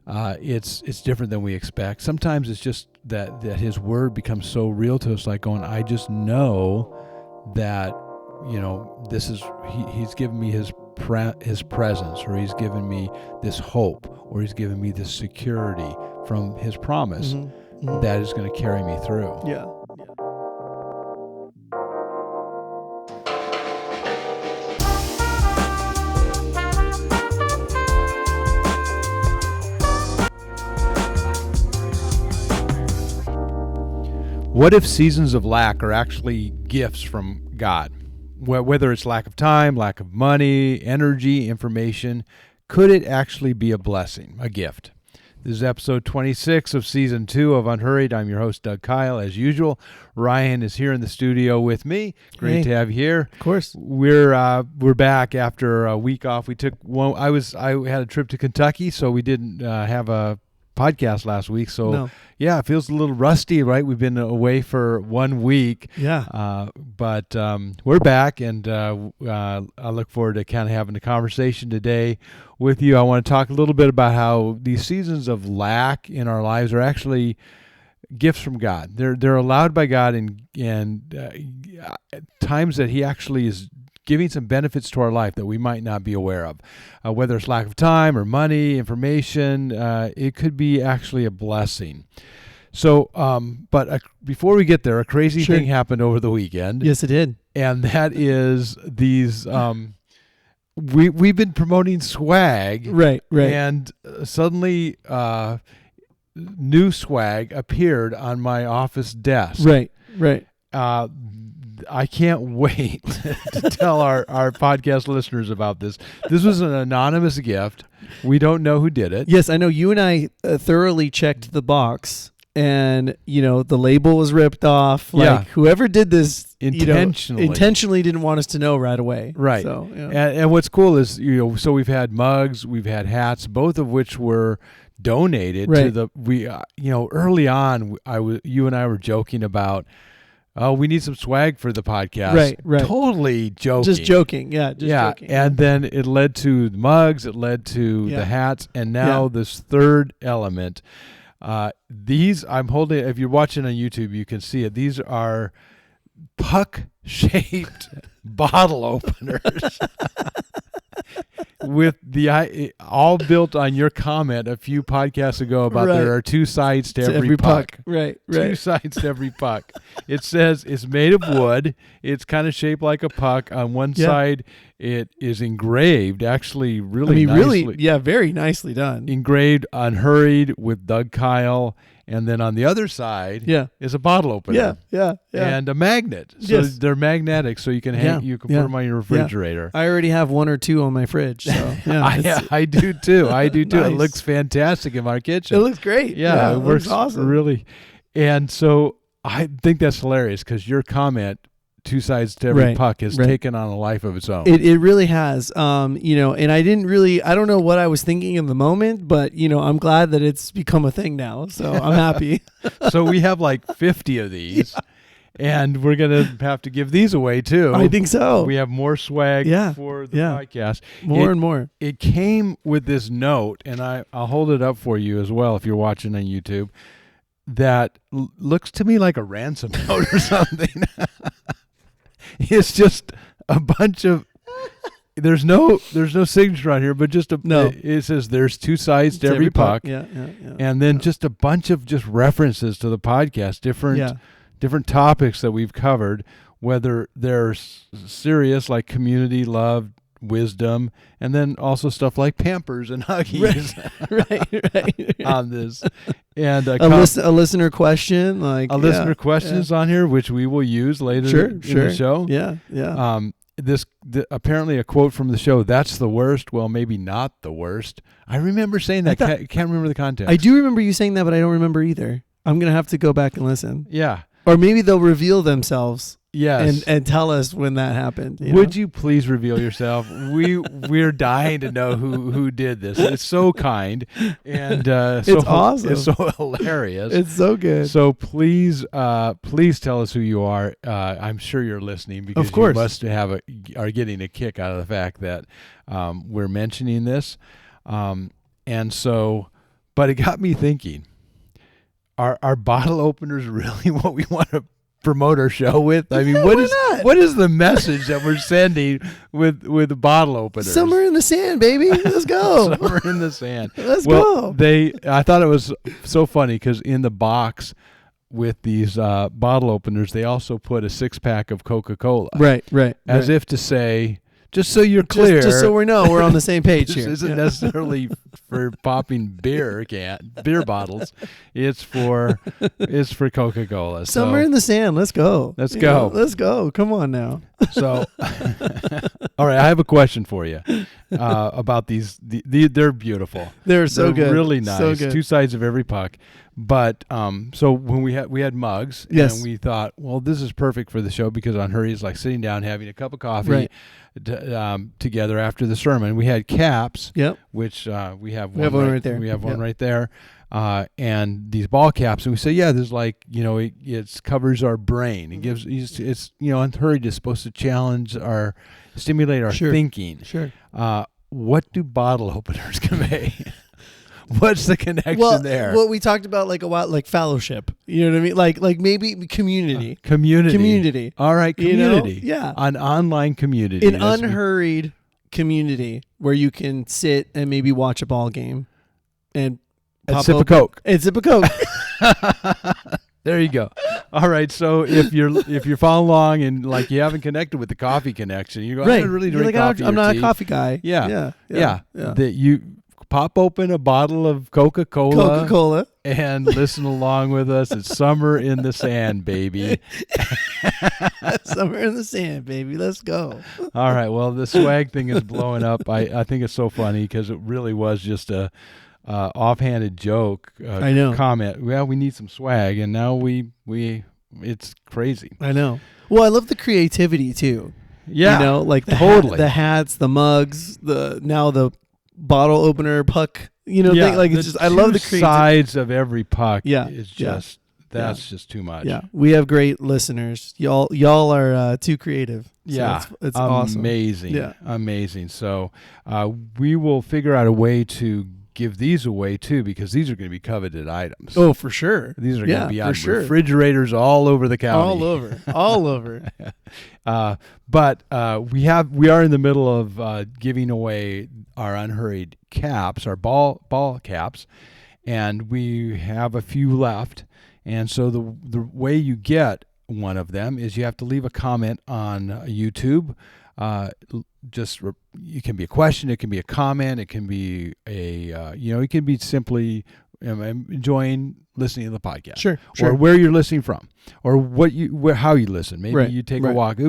it's different than we expect. Sometimes it's just that His Word becomes so real to us, like going, I just know that, this is He's given me His presence, or He's given me this hope, or He's given me this security from His promise that is going to carry me through. Yeah. What if seasons of lack are actually gifts from God? Whether it's lack of time, lack of money, energy, information, could it actually be a blessing, a gift? This is episode 26 of season 2 of Unhurried. I'm your host, Doug Kyle. As usual, Ryan is here in the studio with me. Great to have you here. Of course. We're back after a week off. We took one. I had a trip to Kentucky, so we didn't have a podcast last week. So yeah, it feels a little rusty, right? We've been away for 1 week. Yeah. But we're back, and I look forward to kind of having a conversation today with you. I want to talk a little bit about how these seasons of lack in our lives are actually gifts from God. They're allowed by God, and times that He actually is giving some benefits to our life that we might not be aware of. Whether it's lack of time or money, information, it could be actually a blessing. So, but before we get there, a crazy thing happened over the weekend. Yes, it did. And that is these, we've been promoting swag. Right. And suddenly new swag appeared on my office desk. Right. I can't wait to tell our podcast listeners about this. This was an anonymous gift. We don't know who did it. Yes, I know you and I thoroughly checked the box, and the label was ripped off. Like whoever did this intentionally didn't want us to know right away. Right. So, and what's cool is so we've had mugs, we've had hats, both of which were donated to the early on. You and I were joking about, oh, we need some swag for the podcast. Right. Totally joking. Just joking. Yeah. Joking. And then it led to the mugs. It led to the hats. And now this third element. These I'm holding. If you're watching on YouTube, you can see it. These are puck-shaped bottle openers. With all built on your comment a few podcasts ago about there are two sides to every puck. Right. Two sides to every puck. It says it's made of wood. It's kind of shaped like a puck. On one side, it is engraved, actually really nicely. Very nicely done. Engraved, Unhurried with Doug Kyle. And then on the other side is a bottle opener. Yeah. And a magnet. So they're magnetic, so you can put them on your refrigerator. I already have one or two on my fridge. So I do too. Nice. It looks fantastic in my kitchen. It looks great. Yeah, it works awesome. Really. And so I think that's hilarious because your comment, two sides to every puck, has taken on a life of its own. It really has. And I don't know what I was thinking in the moment, but I'm glad that it's become a thing now. So I'm happy. So we have like 50 of these. Yeah. And we're going to have to give these away too. I think so. We have more swag for the podcast. More and more. It came with this note, and I'll hold it up for you as well if you're watching on YouTube, that looks to me like a ransom note or something. It's just a bunch of. There's no signature on here, but just it says there's two sides to every puck. Yeah. And then just a bunch of just references to the podcast, different topics that we've covered, whether they're serious like community, love, wisdom, and then also stuff like Pampers and Huggies. Right. On this. And a listener question, listener question is on here, which we will use later in the show. Yeah. Apparently a quote from the show, that's the worst. Well, maybe not the worst. I remember saying that. I can't remember the context. I do remember you saying that, but I don't remember either. I'm going to have to go back and listen. Yeah. Or maybe they'll reveal themselves. Yes. And tell us when that happened. Would you please reveal yourself? We're dying to know who did this. It's so kind, and it's awesome. It's so hilarious. It's so good. So please tell us who you are. I'm sure you're listening because of course. You must are getting a kick out of the fact that we're mentioning this, and so But it got me thinking, are bottle openers really what we want to promote our show with? I mean, what is the message that we're sending with bottle openers? Summer in the sand, baby. Let's go. Summer in the sand. Let's go. I thought it was so funny because in the box with these bottle openers, they also put a 6-pack of Coca-Cola. Right. As if to say, just so you're clear. Just so we know we're on the same page this here. isn't necessarily for popping beer bottles. It's for Coca-Cola. Summer in the sand. Let's go. Let's go. Let's go. Come on now. So, all right, I have a question for you about these. They're beautiful. They're so good. Really nice. So good. Two sides of every puck. But so when we had mugs, yes, and we thought, well, this is perfect for the show because Unhurried is like sitting down having a cup of coffee, right, together after the sermon. We had caps, yep, which we have one right there. We have one right there. And these ball caps, and we say, yeah, there's like, it covers our brain. It gives, it's Unhurried is supposed to stimulate our thinking. Sure. What do bottle openers convey? What's the connection there? Well, we talked about like a while, like fellowship. You know what I mean? Like maybe community. Community. All right, community. Yeah. An online community. An unhurried community where you can sit and maybe watch a ball game and sip a Coke. And sip a Coke. There you go. All right. So if you're following along and like you haven't connected with the coffee connection, you go, right. I don't really drink coffee. I'm not tea. a coffee guy. Yeah. That you pop open a bottle of Coca-Cola and listen along with us. It's summer in the sand, baby. Summer in the sand, baby. Let's go. All right. Well, the swag thing is blowing up. I think it's so funny because it really was just a offhanded joke. I know. Comment. Well, we need some swag, and now it's crazy. I know. Well, I love the creativity too. Yeah. Like totally. The hats, the mugs, the bottle opener puck, thing. Like it's just, I love the sides of every puck. Yeah, it's just that's just too much. Yeah, we have great listeners. Y'all are too creative. So it's awesome. Amazing. Yeah, amazing. So we will figure out a way to give these away too, because these are going to be coveted items. Oh, for sure. These are going to be on refrigerators all over the county. All over. But we are in the middle of giving away our Unhurried caps, our ball caps, and we have a few left. And so the way you get one of them is you have to leave a comment on YouTube. It can be a question, it can be a comment, it can be it can be simply enjoying listening to the podcast, sure, or where you're listening from, or how you listen. Maybe you take a walk.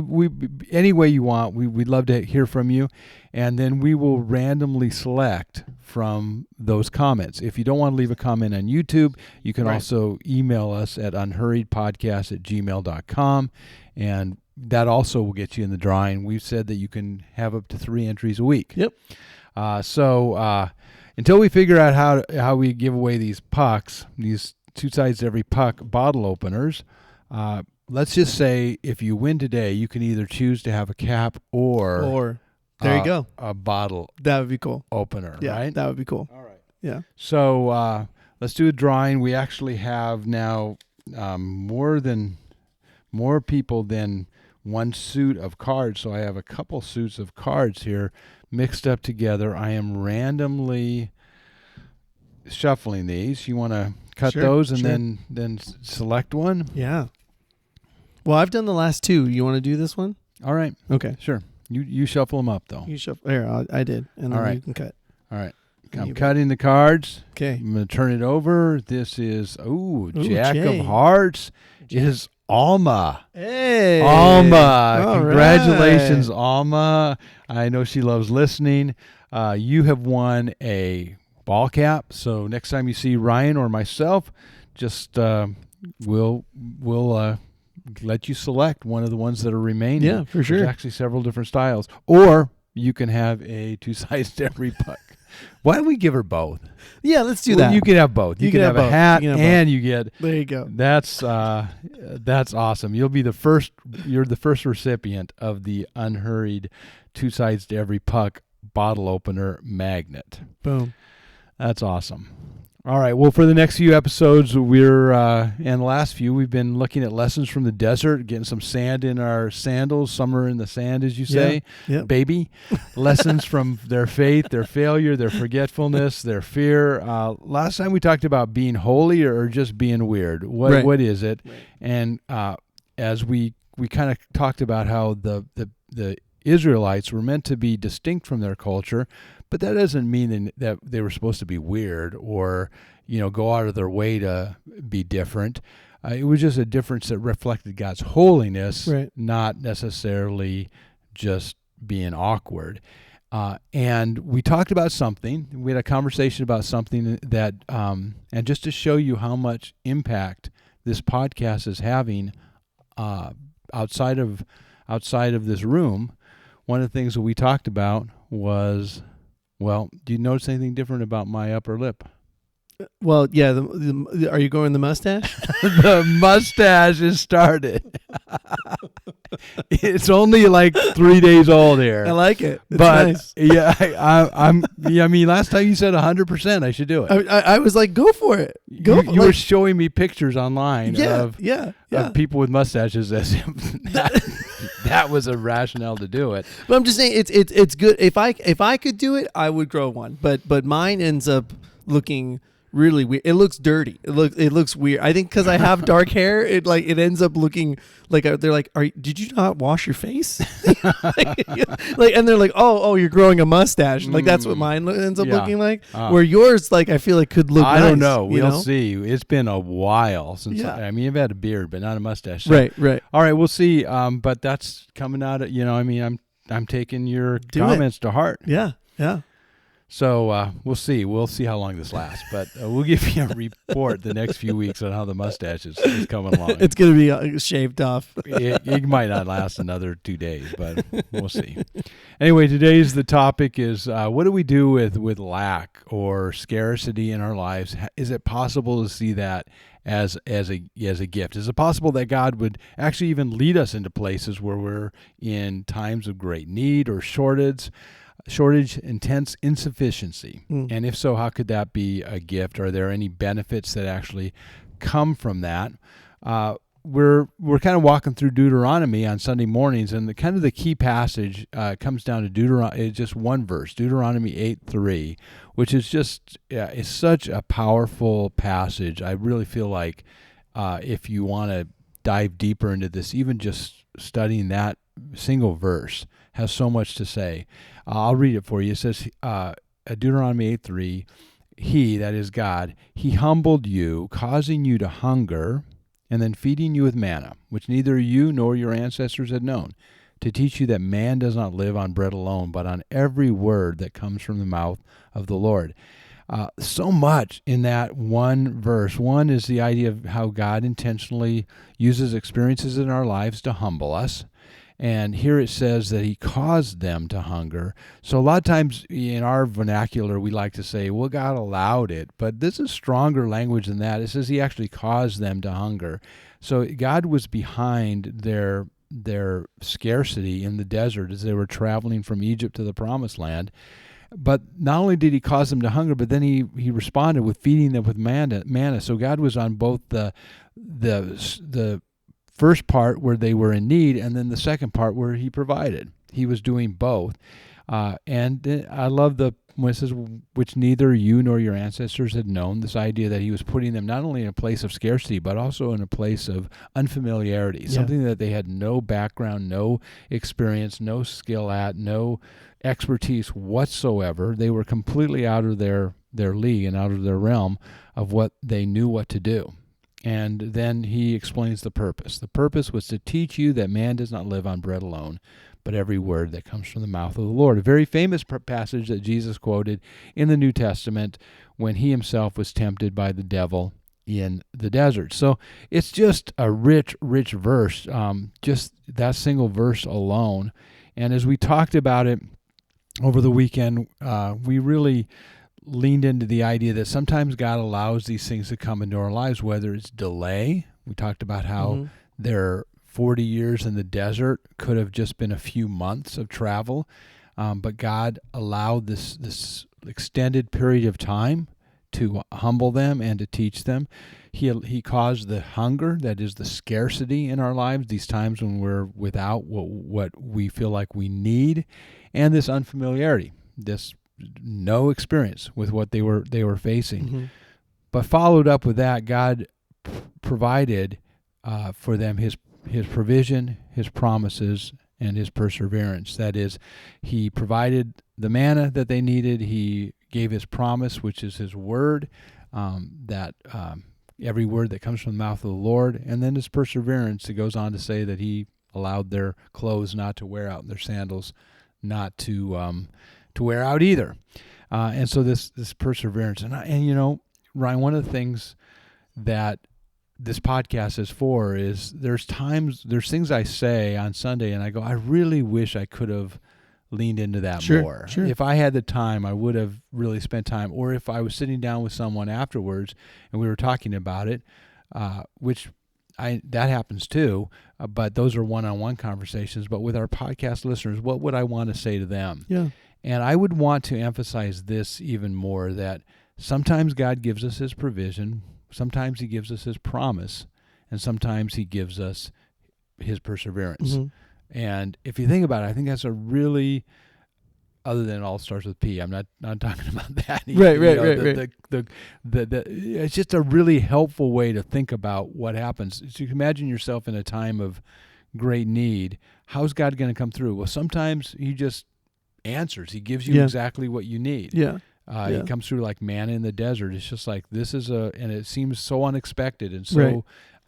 Any way you want. We'd love to hear from you, and then we will randomly select from those comments. If you don't want to leave a comment on YouTube, you can also email us at unhurriedpodcast@gmail.com, and that also will get you in the drawing. We've said that you can have up to 3 entries a week. Yep. So until we figure out how we give away these pucks, these two sides to every puck bottle openers, let's just say if you win today, you can either choose to have a cap or there you go, a bottle. That would be cool. Opener, yeah, right? That would be cool. All right. Yeah. So let's do a drawing. We actually have now more people than one suit of cards, so I have a couple suits of cards here mixed up together. I am randomly shuffling these. You want to cut those and then select one? Yeah. Well, I've done the last two. You want to do this one? All right. Okay. Sure. You shuffle them up, though. You shuffle. Here, I did. And then you can cut. All right. I'm cutting the cards. Okay. I'm going to turn it over. This is, Jack of Hearts is Alma. Hey. Alma. All Congratulations, Alma. I know she loves listening. You have won a ball cap. So next time you see Ryan or myself, just we'll let you select one of the ones that are remaining. Yeah, for sure. There's actually several different styles. Or you can have a 2 sides to every puck. Why don't we give her both? Yeah, let's do that. You can have both. You can have a hat and you get. There you go. That's awesome. You're the first recipient of the Unhurried 2 sides to every puck bottle opener magnet. Boom. That's awesome. All right. Well, for the next few episodes, and the last few, we've been looking at lessons from the desert, getting some sand in our sandals, summer in the sand, as you say, baby. Lessons from their faith, their failure, their forgetfulness, their fear. Last time we talked about being holy or just being weird. What is it? Right. And as we kind of talked about how the Israelites were meant to be distinct from their culture, but that doesn't mean that they were supposed to be weird or, go out of their way to be different. It was just a difference that reflected God's holiness, not necessarily just being awkward. And we talked about something. We had a conversation about something that, and just to show you how much impact this podcast is having outside of this room, one of the things that we talked about was, well, do you notice anything different about my upper lip? Well, yeah. Are you going the mustache? The mustache has started. It's only like 3 days old here. I like it. It's but nice. Yeah, I mean, last time you said 100%, I should do it. I was like, go for it. You were showing me pictures online of people with mustaches as if that was a rationale to do it. But I'm just saying, it's good. If I could do it, I would grow one. But mine ends up looking really weird. It looks dirty. It looks weird. I think because I have dark hair, it ends up looking like they're like, did you not wash your face? And they're like, oh, you're growing a mustache. Like that's what mine ends up looking like. Where yours, like I feel like could look. I nice, don't know. We'll see. It's been a while since. I mean, I've had a beard, but not a mustache. So. Right. All right, we'll see. But that's coming out. I'm taking your comments to heart. Yeah. So we'll see. We'll see how long this lasts, but we'll give you a report the next few weeks on how the mustache is coming along. It's going to be shaved off. It might not last another 2 days, but we'll see. Anyway, the topic is what do we do with lack or scarcity in our lives? Is it possible to see that as a gift? Is it possible that God would actually even lead us into places where we're in times of great need or shortage, intense insufficiency? And if so, how could that be a gift? Are there any benefits that actually come from that? We're kind of walking through Deuteronomy on Sunday mornings, and the key passage comes down to Deuteronomy. It's just one verse, Deuteronomy 8:3, which is just it's such a powerful passage. I really feel like if you want to dive deeper into this, even just studying that single verse has so much to say. I'll read it for you. It says, Deuteronomy 8:3, He, that is God, He humbled you, causing you to hunger, and then feeding you with manna, which neither you nor your ancestors had known, to teach you that man does not live on bread alone, but on every word that comes from the mouth of the Lord. So much in that one verse. One is the idea of how God intentionally uses experiences in our lives to humble us. And here it says that He caused them to hunger. So a lot of times in our vernacular, we like to say, well, God allowed it. But this is stronger language than that. It says He actually caused them to hunger. So God was behind their scarcity in the desert as they were traveling from Egypt to the Promised Land. But not only did He cause them to hunger, but then He responded with feeding them with manna. So God was on both the first part where they were in need, and then the second part where He provided. He was doing both. And I love when it says, which neither you nor your ancestors had known, this idea that He was putting them not only in a place of scarcity, but also in a place of unfamiliarity, something that they had no background, no experience, no skill at, no expertise whatsoever. They were completely out of their league and out of their realm of what they knew what to do. And then He explains the purpose. The purpose was to teach you that man does not live on bread alone, but every word that comes from the mouth of the Lord. A very famous passage that Jesus quoted in the New Testament when He Himself was tempted by the devil in the desert. So it's just a rich, rich verse, just that single verse alone. And as we talked about it over the weekend, we really leaned into the idea that sometimes God allows these things to come into our lives, whether it's delay. We talked about how their 40 years in the desert could have just been a few months of travel, but God allowed this extended period of time to humble them and to teach them. He caused the hunger, that is the scarcity in our lives, these times when we're without what we feel like we need, and this unfamiliarity, this no experience with what they were facing. Mm-hmm. But followed up with that, God provided for them his provision, his promises, and his perseverance. That is, he provided the manna that they needed. He gave his promise, which is his word, every word that comes from the mouth of the Lord, and then his perseverance. It goes on to say that he allowed their clothes not to wear out, and their sandals not to wear out either. And so this perseverance, and you know, Ryan, one of the things that this podcast is for is there's things I say on Sunday, and I go, I really wish I could have leaned into that more. Sure. If I had the time, I would have really spent time. Or if I was sitting down with someone afterwards and we were talking about it, which that happens too, but those are one-on-one conversations. But with our podcast listeners, what would I want to say to them? Yeah. And I would want to emphasize this even more, that sometimes God gives us his provision, sometimes he gives us his promise, and sometimes he gives us his perseverance. Mm-hmm. And if you think about it, I think that's a really, other than it all starts with P, I'm not talking about that. Right. It's just a really helpful way to think about what happens. So you can imagine yourself in a time of great need. How's God going to come through? Well, sometimes he just answers. He gives you exactly what you need. Yeah. He comes through like manna in the desert. It's just like, and it seems so unexpected and so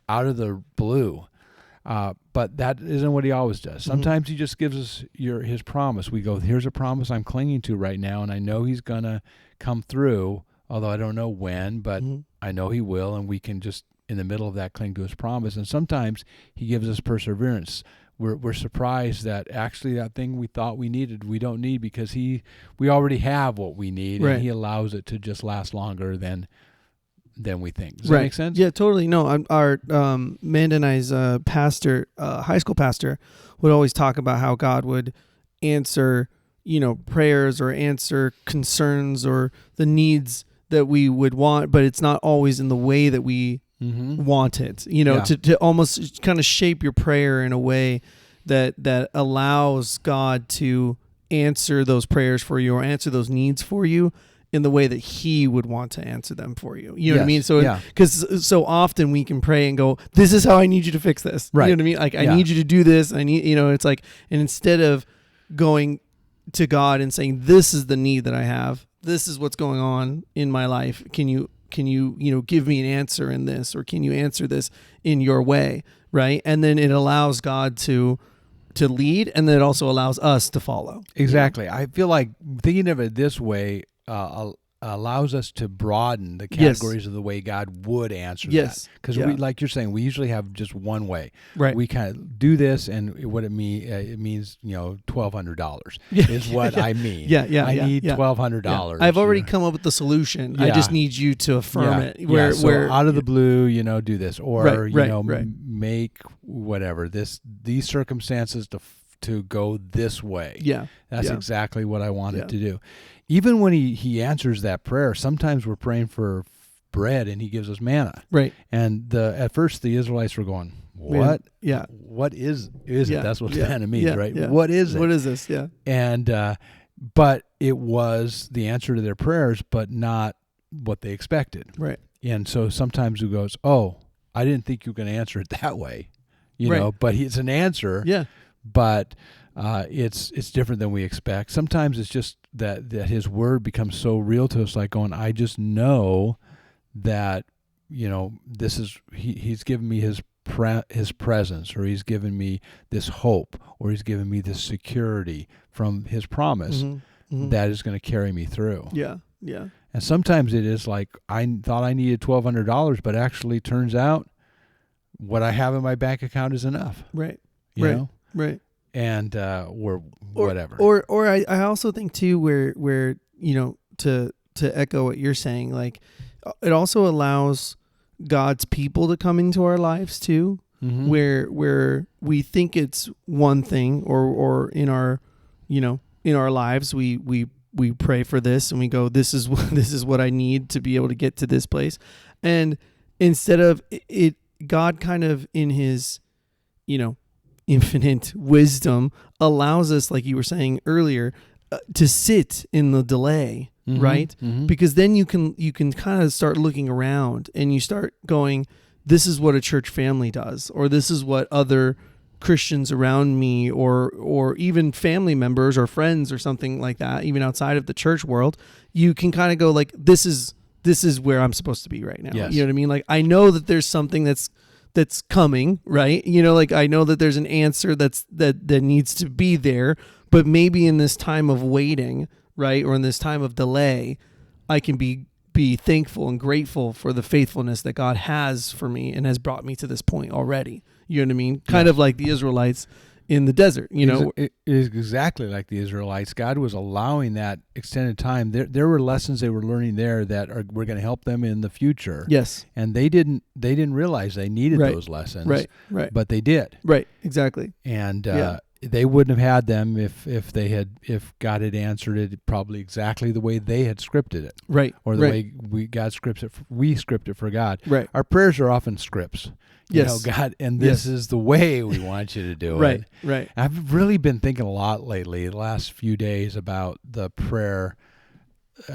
out of the blue. But that isn't what he always does. Sometimes he just gives us his promise. We go, here's a promise I'm clinging to right now, and I know he's going to come through, although I don't know when, but I know he will, and we can just, in the middle of that, cling to his promise. And sometimes he gives us perseverance. We're surprised that actually that thing we thought we needed, we don't need, because we already have what we need, and he allows it to just last longer than we think. Does that make sense? Yeah, totally. No, our Amanda and I's pastor, high school pastor, would always talk about how God would answer, prayers or answer concerns or the needs that we would want, but it's not always in the way that we want it. To almost kind of shape your prayer in a way that allows God to answer those prayers for you or answer those needs for you in the way that he would want to answer them for you. You know what I mean? So, because so often we can pray and go, this is how I need you to fix this. Right. You know what I mean? Like, I need you to do this. I need, it's like, and instead of going to God and saying, this is the need that I have, this is what's going on in my life. Can you, give me an answer in this, or can you answer this in your way? Right. And then it allows God to lead, and then it also allows us to follow. Exactly. I feel like thinking of it this way, allows us to broaden the categories of the way God would answer that. Because we, like you're saying, we usually have just one way. Right. We kind of do this, and what it means, $1,200 is what I mean. I need $1,200. I've already come up with the solution. I just need you to affirm it. Where out of the blue, do this, or make whatever these circumstances to go this way. Yeah. That's exactly what I wanted to do. Even when he answers that prayer, sometimes we're praying for bread and he gives us manna. Right. And at first the Israelites were going, what? Yeah. What is it? That's what manna means, right? Yeah. What is it? What is this? Yeah. And, but it was the answer to their prayers, but not what they expected. Right. And so sometimes it goes, oh, I didn't think you were going to answer it that way, but it's an answer. Yeah. But it's different than we expect. Sometimes it's just that his word becomes so real to us, like going, I just know that, this is, he's given me his presence, or he's given me this hope, or he's given me this security from his promise that is going to carry me through. Yeah. Yeah. And sometimes it is like, I thought I needed $1,200, but actually turns out what I have in my bank account is enough. Right. You know? Right. And or whatever. Or I also think too, where to echo what you're saying, like it also allows God's people to come into our lives too, where we think it's one thing, or in our in our lives we we pray for this and we go, this is what I need to be able to get to this place. And instead of it, God kind of in his, infinite wisdom allows us, like you were saying earlier, to sit in the delay, right? Mm-hmm. Because then you can kind of start looking around and you start going, this is what a church family does, or this is what other Christians around me or even family members or friends or something like that, even outside of the church world, you can kind of go like, this is where I'm supposed to be right now. Yes. You know what I mean? Like, I know that there's something that's coming, right? Like I know that there's an answer that needs to be there, but maybe in this time of waiting, right? Or in this time of delay, I can be thankful and grateful for the faithfulness that God has for me and has brought me to this point already. You know what I mean? Kind of like the Israelites in the desert, It is exactly like the Israelites. God was allowing that extended time. There were lessons they were learning there that were going to help them in the future. Yes. And they didn't realize they needed Right. those lessons. Right. But they did. Right. Exactly. And Yeah. they wouldn't have had them if God had answered it probably exactly the way they had scripted it. Right. Or the right. way we script it for God. Right. Our prayers are often scripts. Yes. God, and this is the way we want you to do Right. it. Right. I've really been thinking a lot lately, the last few days, about the prayer,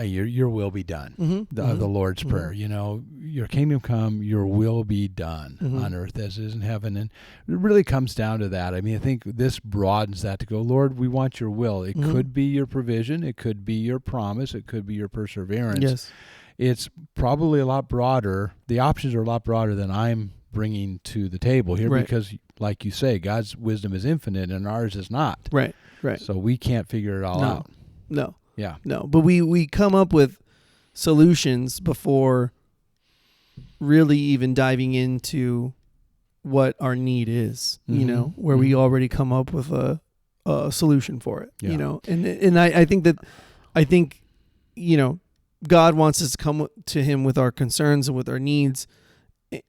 your will be done, the Lord's Prayer. Your kingdom come, your will be done on earth as it is in heaven. And it really comes down to that. I mean, I think this broadens that to go, Lord, we want your will. It could be your provision. It could be your promise. It could be your perseverance. Yes. It's probably a lot broader. The options are a lot broader than I'm bringing to the table here, Right. because like you say, God's wisdom is infinite and ours is not. Right. So we can't figure it all out. No. Yeah. No. But we come up with solutions before really even diving into what our need is, where we already come up with a solution for it, and I think God wants us to come to him with our concerns and with our needs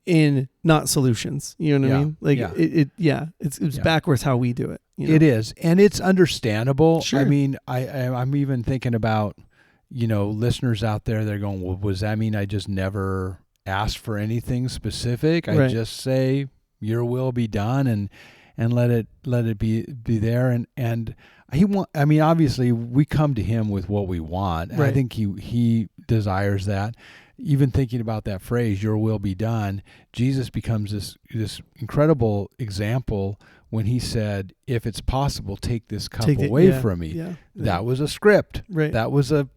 in not solutions. You know what I mean? Like it's backwards how we do it. It is. And it's understandable. Sure. I mean, I'm even thinking about, listeners out there, they're going, well, does that mean I just never ask for anything specific? I just say your will be done and let it be there. And obviously we come to him with what we want. And I think he desires that. Even thinking about that phrase, your will be done, Jesus becomes this incredible example when he said, if it's possible, take this cup away from me. Yeah. That was a script. Right. That was a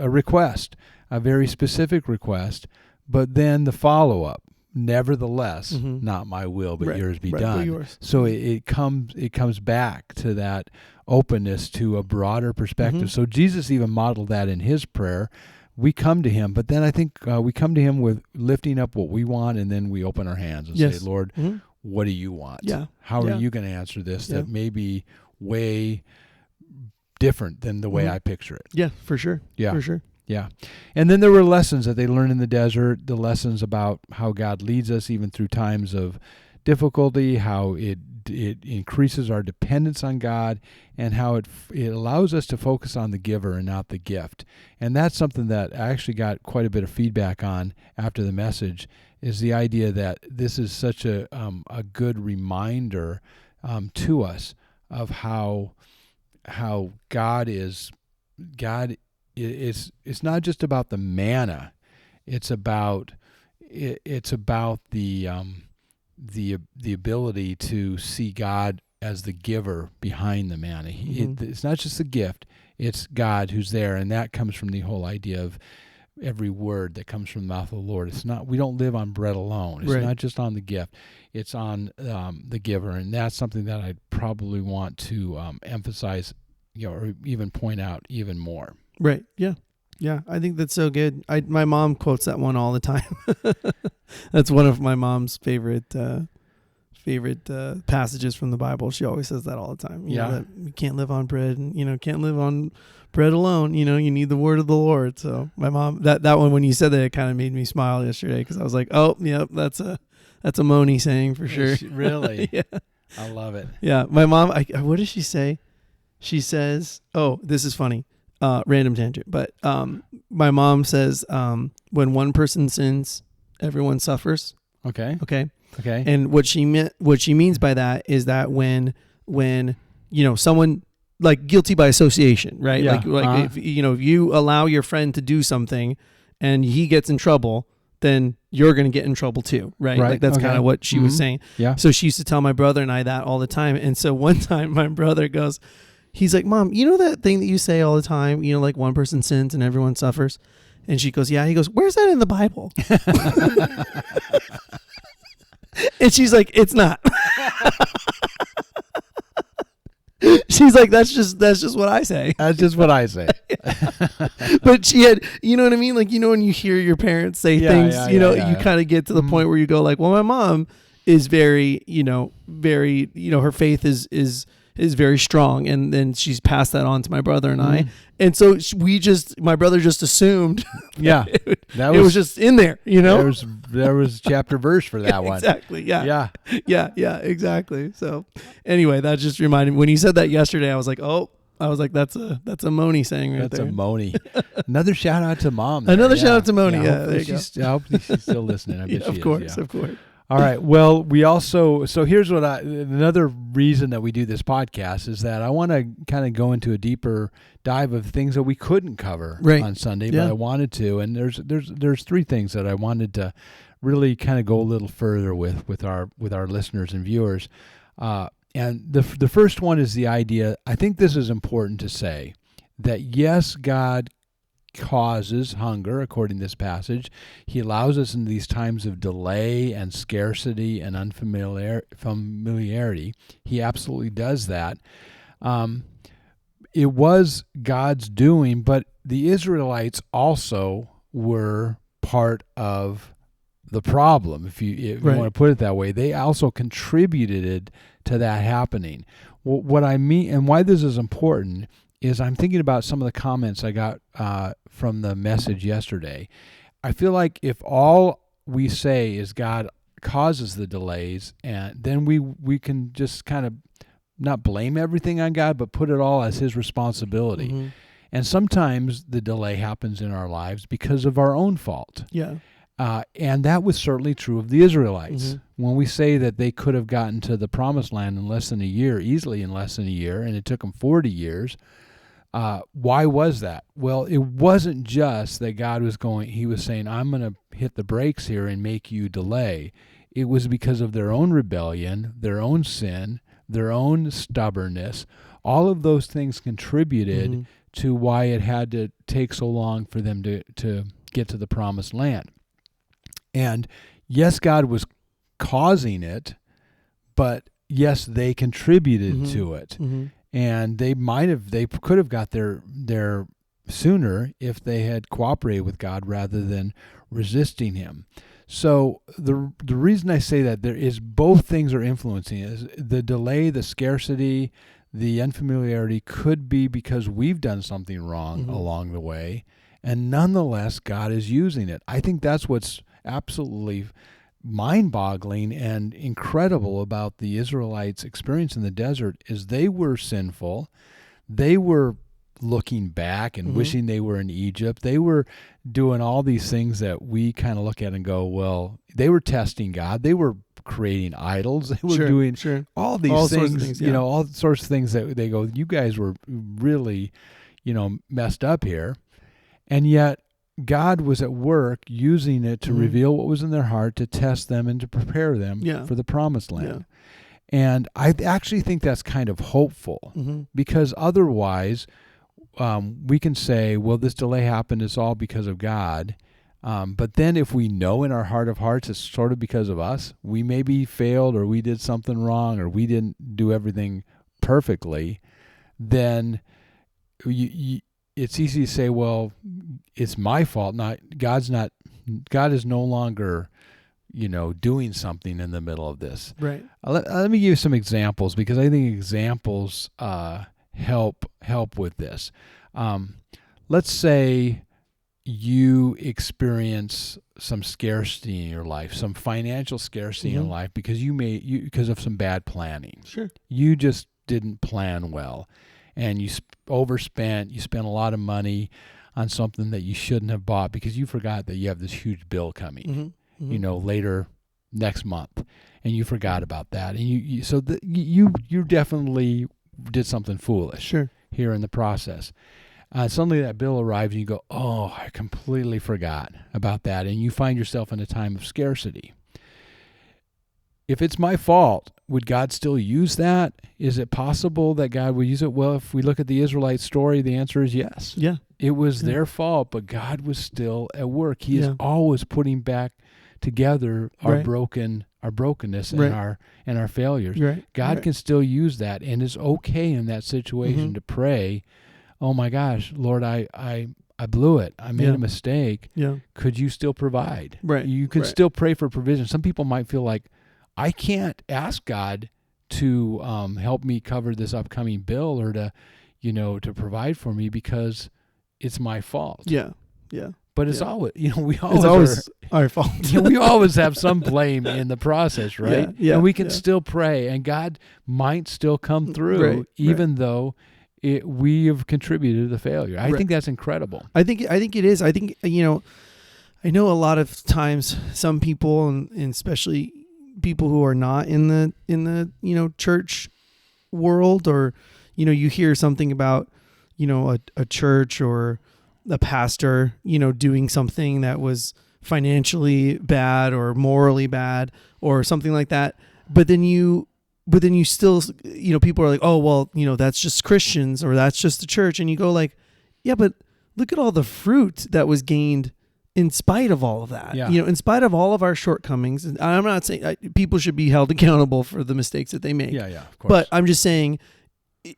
request, a very specific request. But then the follow-up, nevertheless, not my will, but yours be done. Yours. So it comes back to that openness to a broader perspective. So Jesus even modeled that in his prayer. We come to him, but then I think we come to him with lifting up what we want, and then we open our hands and say, Lord, what do you want? Yeah. How are you going to answer this that may be way different than the way I picture it? Yeah, for sure. Yeah. For sure. Yeah. And then there were lessons that they learned in the desert, the lessons about how God leads us even through times of difficulty, how it increases our dependence on God, and how it allows us to focus on the giver and not the gift. And that's something that I actually got quite a bit of feedback on after the message, is the idea that this is such a good reminder to us of how God is. It's not just about the manna. It's about the ability to see God as the giver behind the manna. It's not just a gift, it's God who's there, and that comes from the whole idea of every word that comes from the mouth of the Lord. It's not, we don't live on bread alone. It's not just on the gift, it's on the giver, and that's something that I probably want to emphasize, or even point out even more. Right. Yeah. Yeah, I think that's so good. My mom quotes that one all the time. That's one of my mom's favorite passages from the Bible. She always says that all the time. You know, that you can't live on bread, and can't live on bread alone. You need the word of the Lord. So my mom, that one, when you said that, it kind of made me smile yesterday, because I was like, oh, yep, that's a Moni saying for sure. Really? Yeah, I love it. Yeah, my mom. What does she say? She says, "Oh, this is funny. Random tangent, but my mom says, when one person sins, everyone suffers." Okay. Okay. Okay. And what she means by that is that when someone, like, guilty by association, right? Yeah. Like if you allow your friend to do something and he gets in trouble, then you're going to get in trouble too, right? Right. Like that's Okay. kind of what she was saying. Yeah. So she used to tell my brother and I that all the time. And so one time my brother goes, he's like, "Mom, you know that thing that you say all the time, like one person sins and everyone suffers?" And she goes, "Yeah." He goes, "Where's that in the Bible?" And she's like, "It's not." She's like, that's just what I say. That's just what I say. But she had, you know what I mean? Like, when you hear your parents say things, you kind of get to the point where you go like, well, my mom is very, her faith is very strong. And then she's passed that on to my brother and I. And so my brother just assumed. Yeah. It was just in there, There was chapter verse for that one. Exactly. Yeah. Yeah. Yeah, exactly. So anyway, that just reminded me when you said that yesterday, I was like, that's a Moni saying right That's there. a Moni. Another shout out to Mom. Another shout out to Moni. Yeah, there you go. I hope she's still listening. I bet she Of is. course, Yeah. of course. All right. Well, so here's another reason that we do this podcast is that I want to kind of go into a deeper dive of things that we couldn't cover on Sunday, but I wanted to. And there's three things that I wanted to really kind of go a little further with our listeners and viewers. And the first one is the idea. I think this is important to say that yes, God causes hunger, according to this passage. He allows us in these times of delay and scarcity and unfamiliarity. He absolutely does that. It was God's doing, but the Israelites also were part of the problem, if you want to put it that way. They also contributed to that happening. What I mean, and why this is important, is I'm thinking about some of the comments I got from the message yesterday. I feel like if all we say is God causes the delays, and then we can just kind of not blame everything on God, but put it all as His responsibility. Mm-hmm. And sometimes the delay happens in our lives because of our own fault. Yeah. And that was certainly true of the Israelites. Mm-hmm. When we say that they could have gotten to the promised land in less than a year, easily in less than a year, and it took them 40 years, why was that? Well, it wasn't just that He was saying, I'm going to hit the brakes here and make you delay. It was because of their own rebellion, their own sin, their own stubbornness. All of those things contributed to why it had to take so long for them to get to the promised land. And yes, God was causing it, but yes, they contributed to it. Mm-hmm. And they could have got there sooner if they had cooperated with God rather than resisting Him. So the reason I say that there is both things are influencing is the delay, the scarcity, the unfamiliarity could be because we've done something wrong along the way, and nonetheless God is using it. I think that's what's absolutely mind-boggling and incredible about the Israelites' experience in the desert is they were sinful. They were looking back and wishing they were in Egypt. They were doing all these things that we kind of look at and go, well, they were testing God. They were creating idols. They were doing all these things, all sorts of things that they go, you guys were really, messed up here. And yet God was at work using it to reveal what was in their heart, to test them and to prepare them for the promised land. Yeah. And I actually think that's kind of hopeful because otherwise we can say, well, this delay happened, it's all because of God. But then if we know in our heart of hearts it's sort of because of us, we maybe failed or we did something wrong or we didn't do everything perfectly, then it's easy to say, well, it's my fault. God is no longer, doing something in the middle of this. Right. Let me give you some examples because I think examples help with this. Let's say you experience some scarcity in your life, some financial scarcity in life because because of some bad planning. Sure. You just didn't plan well. and you overspent, you spent a lot of money on something that you shouldn't have bought because you forgot that you have this huge bill coming, later next month, and you forgot about that, and you definitely did something foolish here in the process. Suddenly that bill arrives and you go, oh, I completely forgot about that, and you find yourself in a time of scarcity. If it's my fault, would God still use that? Is it possible that God would use it? Well, if we look at the Israelite story, the answer is yes. Yeah. It was their fault, but God was still at work. He is always putting back together our brokenness and our failures. Right. God can still use that, and it's okay in that situation to pray, oh my gosh, Lord, I blew it. I made a mistake. Yeah. Could you still provide? Right. You can still pray for provision. Some people might feel like, I can't ask God to help me cover this upcoming bill or to provide for me because it's my fault. Yeah. Yeah. But it's always, we always it's always our fault. we always have some blame in the process, right? Yeah. And we can still pray, and God might still come through, even though we have contributed to the failure. I think that's incredible. I think it is. I think I know a lot of times some people, and especially people who are not in the church world, or you hear something about a church or a pastor doing something that was financially bad or morally bad or something like that, but then you still people are like, oh well, that's just Christians or that's just the church, and you go like, yeah, but look at all the fruit that was gained in spite of all of that, in spite of all of our shortcomings. And I'm not saying people should be held accountable for the mistakes that they make. Yeah, of course. But I'm just saying,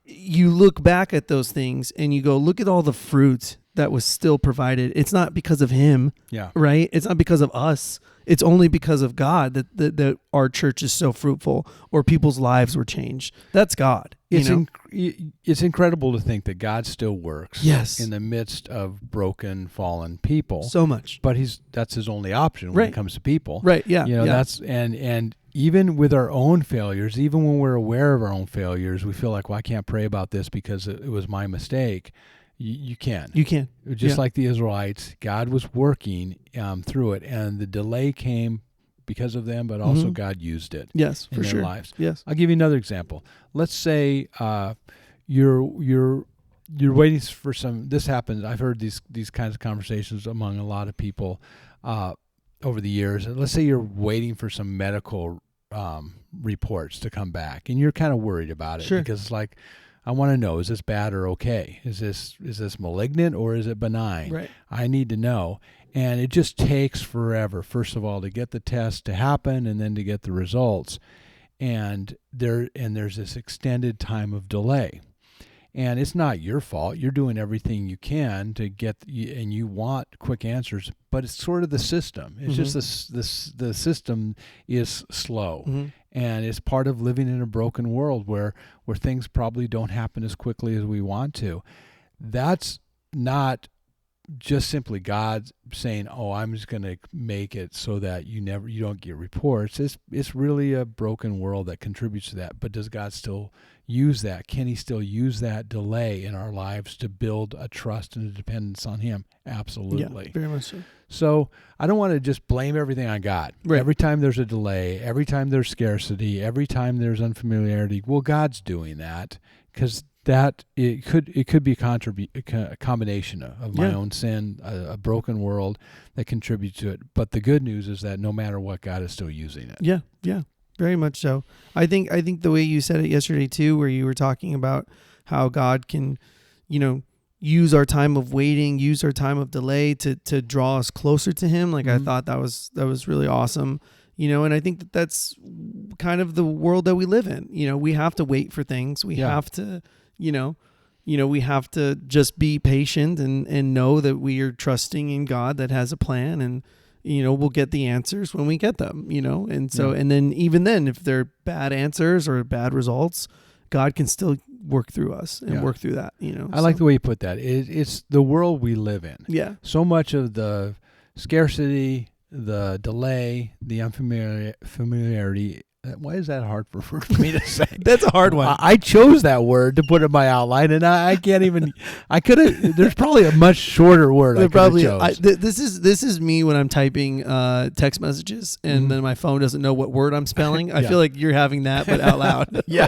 you look back at those things and you go, look at all the fruit that was still provided. It's not because of him, right? It's not because of us. It's only because of God that our church is so fruitful or people's lives were changed. That's God. It's incredible to think that God still works in the midst of broken, fallen people. So much. But that's his only option when it comes to people. Right, yeah. That's and even with our own failures, even when we're aware of our own failures, we feel like, well, I can't pray about this because it was my mistake. You can. You can. Just like the Israelites, God was working through it, and the delay came because of them, but also God used it. Yes, in their lives. Yes. I'll give you another example. Let's say you're waiting for some. This happens. I've heard these kinds of conversations among a lot of people over the years. Let's say you're waiting for some medical reports to come back, and you're kind of worried about it because it's like, I want to know, is this bad or okay? Is this malignant or is it benign? Right. I need to know. And it just takes forever, first of all, to get the test to happen and then to get the results. And there's this extended time of delay. And it's not your fault. You're doing everything you can to get, and you want quick answers, but it's sort of the system. It's just the system is slow. And it's part of living in a broken world where things probably don't happen as quickly as we want to. That's not just simply God saying, oh, I'm just going to make it so that you don't get reports. It's really a broken world that contributes to that. But does God still use that? Can he still use that delay in our lives to build a trust and a dependence on him? Absolutely. Yeah, very much so. So I don't want to just blame everything on God. Right. Every time there's a delay, every time there's scarcity, every time there's unfamiliarity, well, God's doing that because it could be a combination of my own sin, a broken world that contributes to it. But the good news is that no matter what, God is still using it. Yeah, very much so. I think the way you said it yesterday too, where you were talking about how God can, use our time of waiting, use our time of delay to draw us closer to him. Like I thought that was really awesome. And I think that's kind of the world that we live in. We have to wait for things. We have to, we have to just be patient and know that we are trusting in God that has a plan, and, we'll get the answers when we get them, and so, and then even then, if they're bad answers or bad results, God can still work through us and work through that, I like the way you put that. It's the world we live in. Yeah. So much of the scarcity, the delay, the unfamiliarity, Why is that hard for me to say? That's a hard one. I chose that word to put in my outline, and I can't even. I could have. There's probably a much shorter word. I could have chose. This is me when I'm typing text messages, and then my phone doesn't know what word I'm spelling. I feel like you're having that, but out loud. Yeah,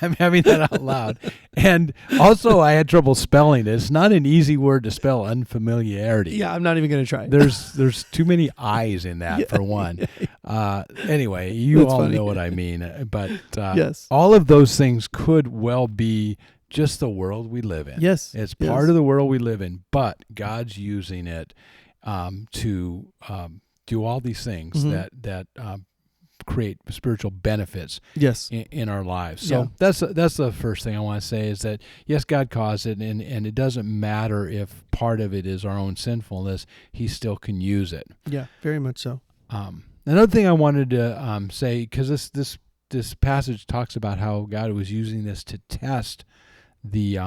I'm having that out loud. And also, I had trouble spelling it. It's not an easy word to spell. Unfamiliarity. Yeah, I'm not even going to try. There's too many I's in that for one. Anyway, you That's all funny. know what I mean. But Yes. all of those things could well be just the world we live in. Yes. It's part of the world we live in, but God's using it to do all these things that create spiritual benefits Yes. in our lives. So that's the first thing I want to say is that, yes, God caused it, and it doesn't matter if part of it is our own sinfulness, he still can use it. Yeah, very much so. Another thing I wanted to say, because this passage talks about how God was using this to test the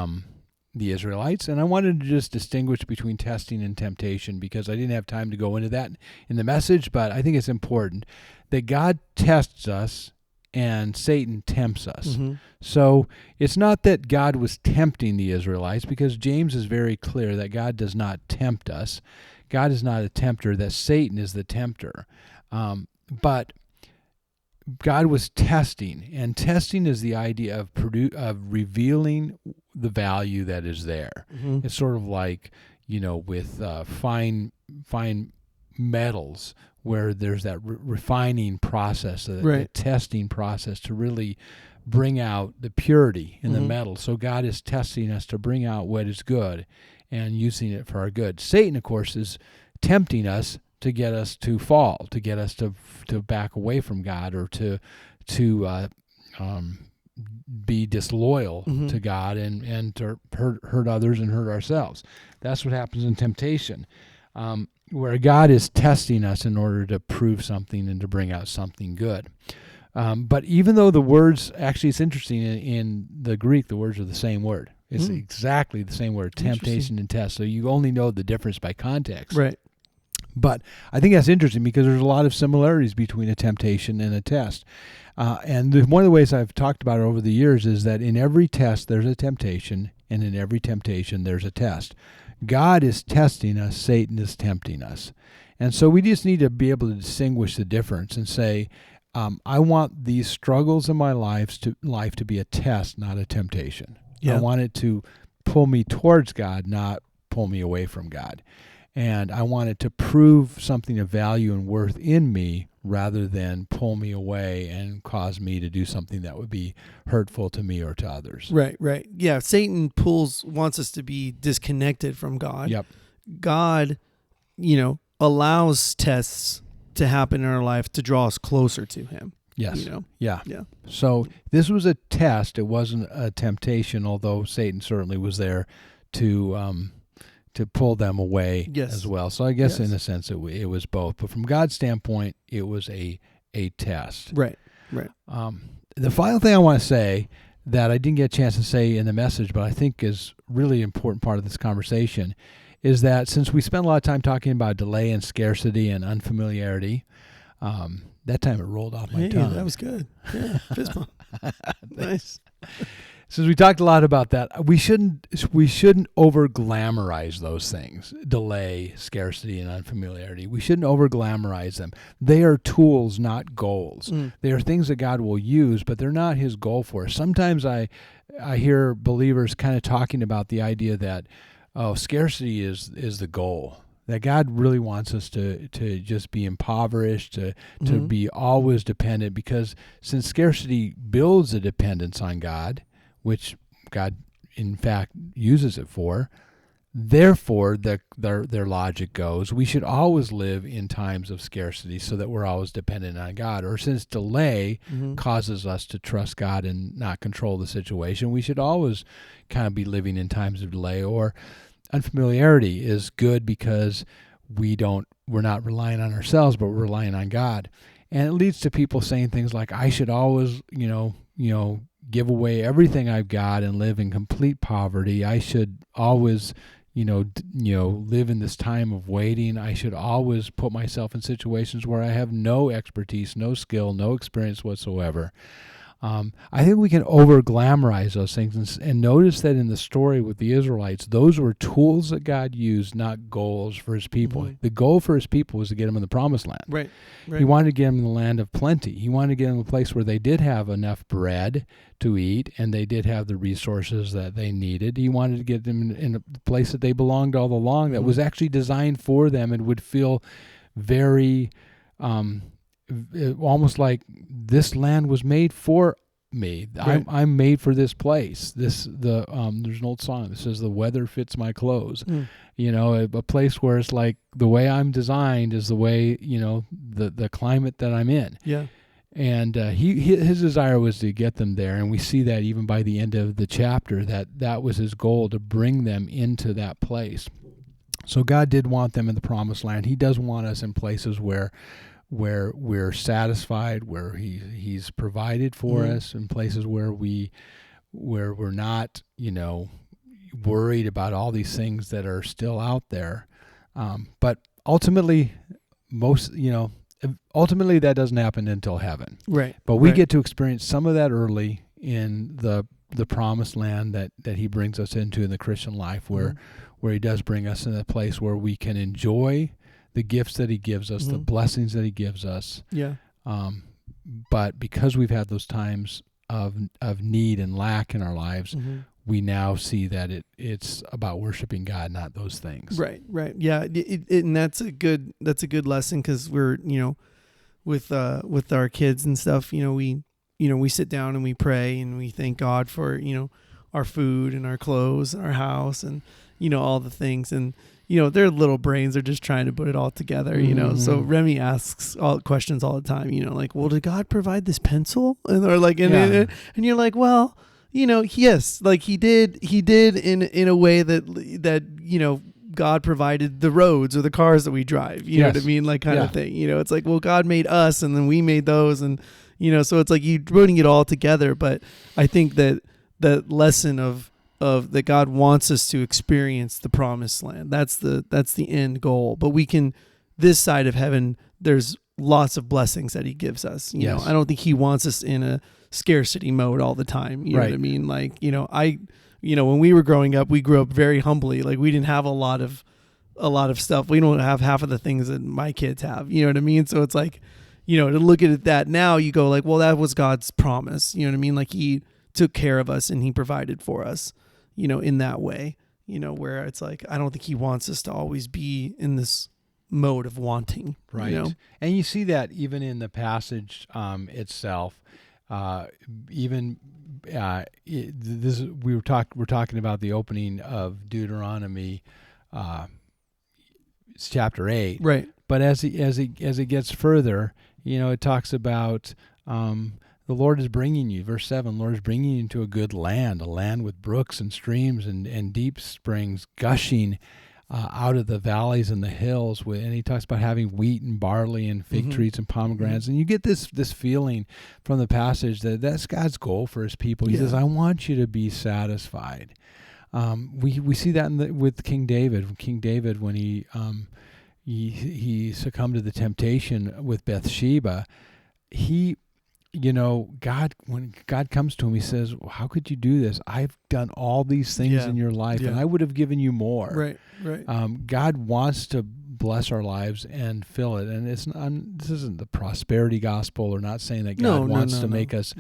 Israelites, and I wanted to just distinguish between testing and temptation because I didn't have time to go into that in the message, but I think it's important that God tests us and Satan tempts us. Mm-hmm. So it's not that God was tempting the Israelites, because James is very clear that God does not tempt us. God is not a tempter, that Satan is the tempter. But God was testing, and testing is the idea of revealing the value that is there. Mm-hmm. It's sort of like, with fine metals, where there's that refining process, the testing process to really bring out the purity in the metal. So God is testing us to bring out what is good and using it for our good. Satan, of course, is tempting us to get us to fall, to get us to back away from God, or to be disloyal to God and to hurt others and hurt ourselves. That's what happens in temptation, where God is testing us in order to prove something and to bring out something good. But even though the words, actually it's interesting, in the Greek, the words are the same word. It's exactly the same word, temptation and test. So you only know the difference by context. Right. But I think that's interesting because there's a lot of similarities between a temptation and a test. And one of the ways I've talked about it over the years is that in every test there's a temptation, and in every temptation there's a test. God is testing us, Satan is tempting us. And so we just need to be able to distinguish the difference and say, I want these struggles in my life to be a test, not a temptation. Yeah. I want it to pull me towards God, not pull me away from God. And I want it to prove something of value and worth in me rather than pull me away and cause me to do something that would be hurtful to me or to others. Right. Yeah, Satan wants us to be disconnected from God. Yep. God, allows tests to happen in our life to draw us closer to him. Yes. Yeah. So this was a test. It wasn't a temptation, although Satan certainly was there to pull them away as well. So I guess in a sense it was both. But from God's standpoint, it was a test. Right. The final thing I want to say that I didn't get a chance to say in the message, but I think is really important part of this conversation, is that since we spent a lot of time talking about delay and scarcity and unfamiliarity, that time it rolled off my tongue. That was good. Yeah, fist bump. Nice. Since we talked a lot about that, we shouldn't over glamorize those things. Delay, scarcity, and unfamiliarity. We shouldn't over glamorize them. They are tools, not goals. They are things that God will use, but they're not his goal for us. Sometimes I hear believers kind of talking about the idea that, scarcity is the goal. That God really wants us to just be impoverished, to be always dependent, because since scarcity builds a dependence on God, which God in fact uses it for, therefore their logic goes, we should always live in times of scarcity so that we're always dependent on God. Or since delay causes us to trust God and not control the situation, we should always kind of be living in times of delay. Or unfamiliarity is good because we're not relying on ourselves, but we're relying on God. And it leads to people saying things like, I should always, give away everything I've got and live in complete poverty. I should always, live in this time of waiting. I should always put myself in situations where I have no expertise, no skill, no experience whatsoever. I think we can over glamorize those things and notice that in the story with the Israelites, those were tools that God used, not goals for his people. Mm-hmm. The goal for his people was to get them in the promised land. Right. He wanted to get them in the land of plenty. He wanted to get them in a place where they did have enough bread to eat and they did have the resources that they needed. He wanted to get them in a place that they belonged all along, that was actually designed for them and would feel very almost like this land was made for me. Right. I'm made for this place. There's an old song that says the weather fits my clothes. A place where it's like the way I'm designed is the way, the climate that I'm in. Yeah. And his desire was to get them there, and we see that even by the end of the chapter, that was his goal, to bring them into that place. So God did want them in the promised land. He does want us in places where we're satisfied, where he's provided for us, in places where we're not, worried about all these things that are still out there. But ultimately that doesn't happen until heaven. Right. But we get to experience some of that early in the promised land that he brings us into in the Christian life, where he does bring us in a place where we can enjoy the gifts that he gives us, the blessings that he gives us. Yeah. But because we've had those times of need and lack in our lives, we now see that it's about worshiping God, not those things. Right. Yeah. And that's a good lesson, because we're, with our kids and stuff, we sit down and we pray and we thank God for, our food and our clothes and our house and, all the things. And, their little brains are just trying to put it all together, So Remy asks all questions all the time, like, well, did God provide this pencil? And they're like, and you're like, well, yes, like he did in a way that God provided the roads or the cars that we drive, you know what I mean? Like kind of thing, it's like, well, God made us and then we made those. And, so it's like you putting it all together. But I think that the lesson of that God wants us to experience the promised land. That's the end goal. But we can, this side of heaven, there's lots of blessings that he gives us. You know, I don't think he wants us in a scarcity mode all the time. You know what I mean? Like, when we were growing up, we grew up very humbly. Like we didn't have a lot of stuff. We don't have half of the things that my kids have. You know what I mean? So it's like, to look at that now, you go like, well, that was God's promise. You know what I mean? Like he took care of us and he provided for us, in that way, where it's like, I don't think he wants us to always be in this mode of wanting. Right. And you see that even in the passage itself. We're talking about the opening of Deuteronomy, it's chapter 8. Right. But as it gets further, it talks about the Lord is bringing you, verse 7, the Lord is bringing you into a good land, a land with brooks and streams and deep springs gushing out of the valleys and the hills. And he talks about having wheat and barley and fig trees and pomegranates. And you get this feeling from the passage that that's God's goal for his people. He says, I want you to be satisfied. We see that with King David. King David, when he succumbed to the temptation with Bathsheba, when God comes to him, he says, how could you do this? I've done all these things in your life, and I would have given you more. Right. God wants to bless our lives and fill it. And this isn't the prosperity gospel, or not saying that God wants to make us,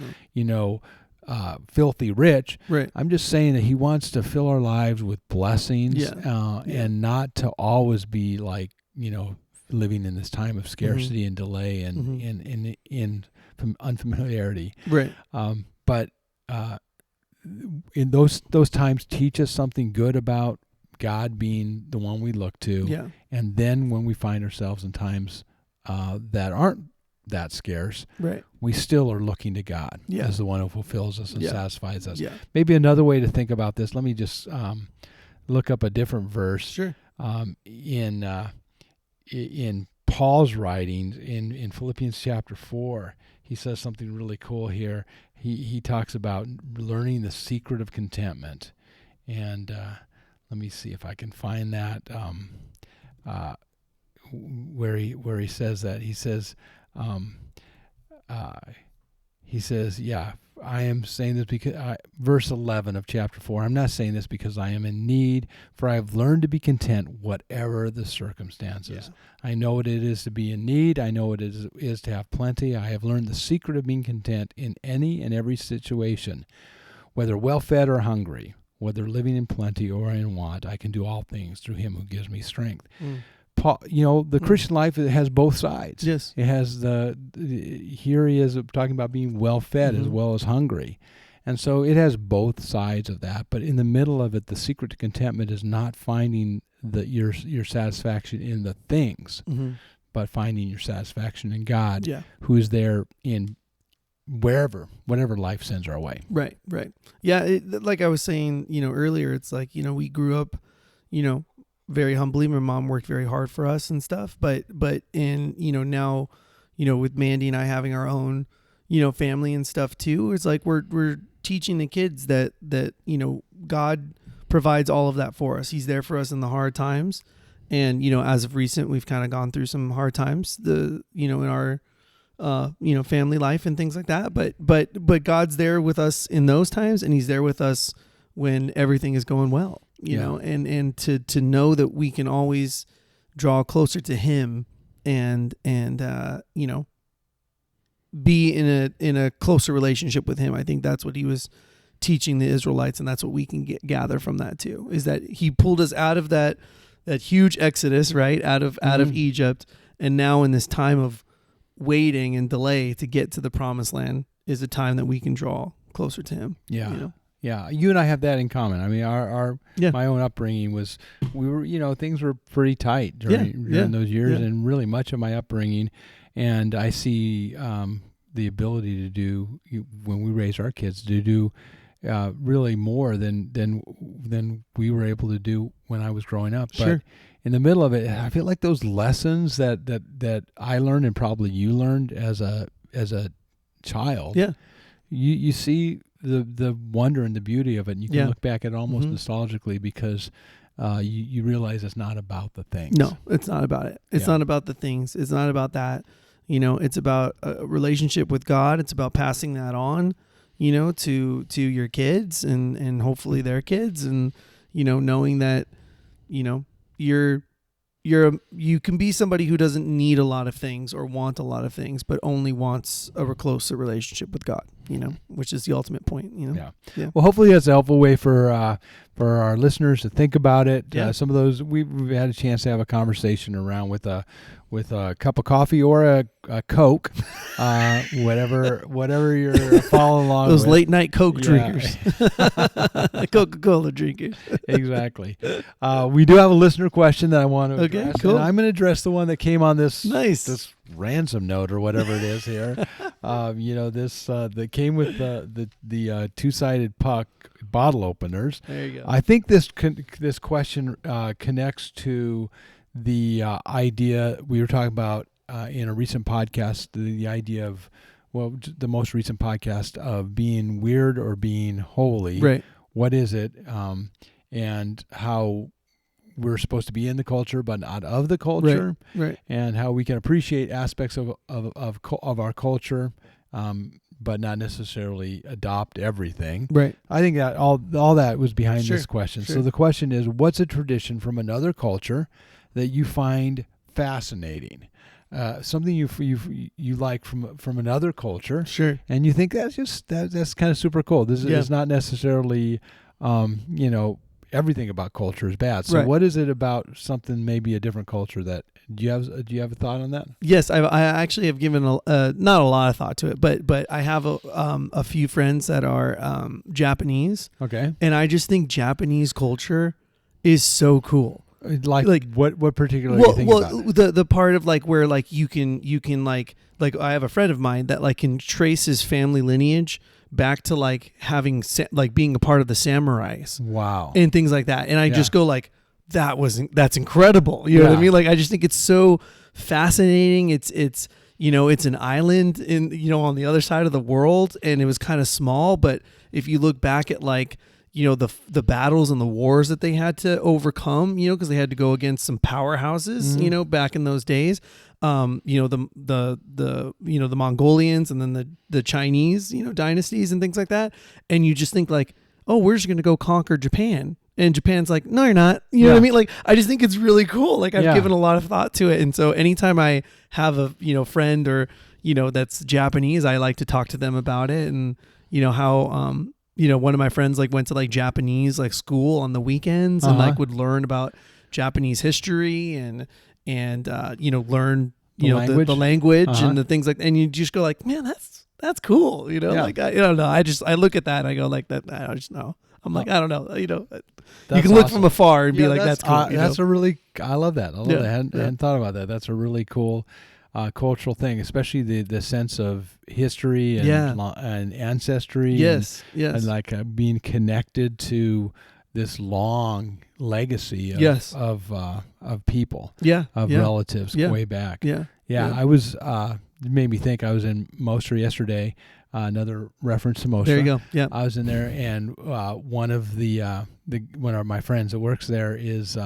filthy rich. Right. I'm just saying that he wants to fill our lives with blessings and not to always be like, living in this time of scarcity and delay and in from unfamiliarity. Right. But in those times, teach us something good about God being the one we look to. Yeah. And then when we find ourselves in times that aren't that scarce, we still are looking to God as the one who fulfills us and satisfies us. Yeah. Maybe another way to think about this, let me just look up a different verse. Sure. In Paul's writings in Philippians chapter 4, he says something really cool here. He talks about learning the secret of contentment. And let let me see if I can find that. Where he says that he says, yeah, I am saying this because verse 11 of chapter 4. I'm not saying this because I am in need, for I have learned to be content whatever the circumstances. Yeah. I know what it is to be in need. I know what it is to have plenty. I have learned the secret of being content in any and every situation, whether well-fed or hungry, whether living in plenty or in want. I can do all things through him who gives me strength. Paul, the Christian life, it has both sides. Yes. It has here he is talking about being well-fed as well as hungry. And so it has both sides of that. But in the middle of it, the secret to contentment is not finding your satisfaction in the things, but finding your satisfaction in God, who is there in whatever life sends our way. Right. Yeah, like I was saying, earlier, it's like, we grew up, very humbly. My mom worked very hard for us and stuff, but in, now, with Mandy and I having our own, family and stuff too, it's like we're teaching the kids that God provides all of that for us. He's there for us in the hard times. And, as of recent, we've kind of gone through some hard times, in our, family life and things like that. But God's there with us in those times, and he's there with us when everything is going well. You know, and to know that we can always draw closer to him and be in a closer relationship with him. I think that's what he was teaching the Israelites, and that's what we can gather from that too, is that he pulled us out of that huge exodus, right? Out of Egypt, and now in this time of waiting and delay to get to the promised land is a time that we can draw closer to him. Yeah. Yeah, you and I have that in common. I mean, my own upbringing was, things were pretty tight during those years, and really much of my upbringing. And I see the ability to do, when we raise our kids, to do really more than we were able to do when I was growing up. Sure. But in the middle of it, I feel like those lessons that I learned and probably you learned as a child. Yeah. You see the wonder and the beauty of it, and you can look back at it almost nostalgically, because you realize it's not about the things. No, it's not about it. It's not about the things. It's not about that. It's about a relationship with God. It's about passing that on, to your kids and hopefully their kids, and knowing that you can be somebody who doesn't need a lot of things or want a lot of things, but only wants a closer relationship with God, which is the ultimate point, Yeah. Well, hopefully that's a helpful way for our listeners to think about it. Yeah. Some of those, we've had a chance to have a conversation around with a cup of coffee or a Coke, whatever you're following along those with. late night Coke drinkers, Coca-Cola drinkers. Exactly. We do have a listener question that I want to address. Okay, cool. And I'm going to address the one that came on this this ransom note or whatever it is here. This that came with the two-sided puck bottle openers. There you go. I think this question connects to the idea we were talking about in a recent podcast, the idea of, the most recent podcast, of being weird or being holy. Right. What is it? And how we're supposed to be in the culture but not of the culture. Right. And how we can appreciate aspects of our culture, but not necessarily adopt everything. Right. I think that all that was behind Sure, this question. sure. So the question is, what's a tradition from another culture that you find fascinating? Something you like from another culture, Sure. and you think that's kind of super cool. This is not necessarily, everything about culture is bad. So what is it about something, maybe a different culture, that do you have a thought on that? Yes, I actually have given not a lot of thought to it, but I have a few friends that are Japanese. Okay. And I just think Japanese culture is so cool. Like what particularly you think about it? The part of where you can like I have a friend of mine that can trace his family lineage back to having being a part of the samurais. Wow. And things like that. And I just go that's incredible. You know what I mean? I just think it's so fascinating. It's an island in on the other side of the world, and it was kind of small, but if you look back at the battles and the wars that they had to overcome, because they had to go against some powerhouses, back in those days. The Mongolians and then the Chinese, dynasties and things like that. And you just think like, oh, we're just going to go conquer Japan. And Japan's like, no, you're not. You know what I mean? Like, I just think it's really cool. Like, I've given a lot of thought to it. And so anytime I have a, friend or, that's Japanese, I like to talk to them about it. And, how, one of my friends like went to like Japanese like school on the weekends and like would learn about Japanese history and learn, the language and the things like, and you just go like, man, that's cool. Like, I don't know. I look at that and I go like that. I just know. I'm like, I don't know. You can look from afar and be like, that's cool. That's a really, I love that. I love that. I hadn't thought about that. That's a really cool cultural thing, especially the sense of history and ancestry. Yes. And like being connected to this long legacy of people, of relatives way back. I was, it made me think. I was in Mostra yesterday. Another reference to Mostra. There you go. Yeah, I was in there, and one of my friends that works there is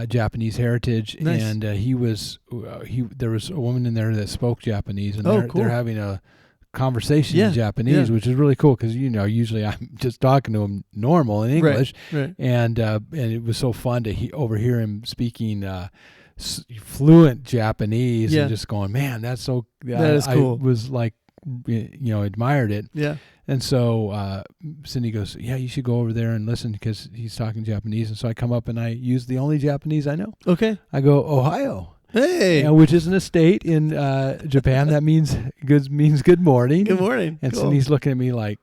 Japanese heritage, nice. And there was a woman in there that spoke Japanese, and cool. they're having a conversation in Japanese, which is really cool because usually I'm just talking to him normal in English, right. And it was so fun to overhear him speaking fluent Japanese and just going, man, that's so. That is cool. I was like, admired it. Yeah. And so Cindy goes, yeah, you should go over there and listen because he's talking Japanese. And so I come up and I use the only Japanese I know. Okay. I go, Ohio. Hey. Which is an estate in Japan. That means good morning. Good morning. And cool. Cindy's looking at me like,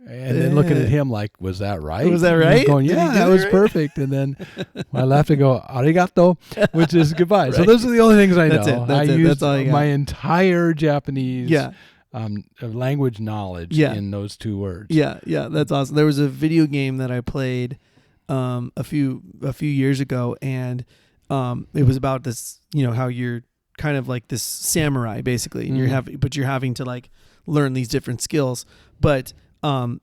and then looking at him like, was that right? Was that right? Going, yeah, that was perfect. And then I laughed and go, arigato, which is goodbye. Right. So those are the only things I know. That's it. Used That's all you got. My entire Japanese language knowledge in those two words. Yeah, that's awesome. There was a video game that I played a few years ago, and it was about this, how you're kind of like this samurai basically, and you're having to like learn these different skills, but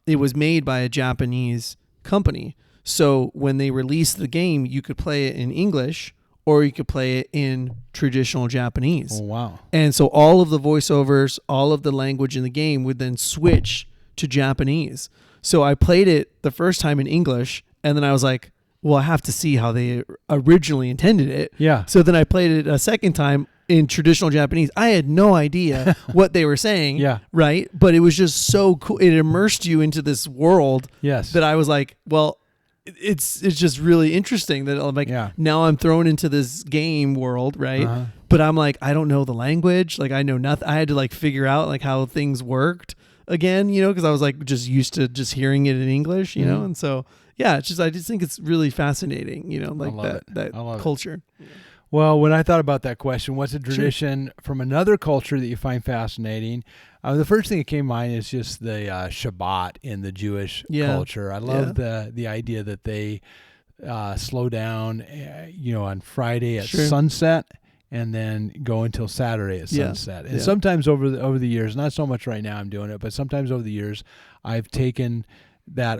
it was made by a Japanese company. So when they released the game, you could play it in English or you could play it in traditional Japanese. Oh, wow. And so all of the voiceovers, all of the language in the game would then switch to Japanese. So I played it the first time in English, and then I was like, well, I have to see how they originally intended it. Yeah. So then I played it a second time in traditional Japanese. I had no idea what they were saying. Yeah. Right. But it was just so cool. It immersed you into this world. Yes. That I was like, well, it's just really interesting that I'm like, now I'm thrown into this game world. Right. But I'm like, I don't know the language. Like I know nothing. I had to like figure out like how things worked again, because I was like just used to just hearing it in English, and so, I just think it's really fascinating, like that culture. Well, when I thought about that question, what's a tradition from another culture that you find fascinating? The first thing that came to mind is just the Shabbat in the Jewish culture. I love the idea that they slow down, on Friday at sunset and then go until Saturday at sunset. And sometimes over the years, not so much right now I'm doing it, but sometimes over the years, I've taken that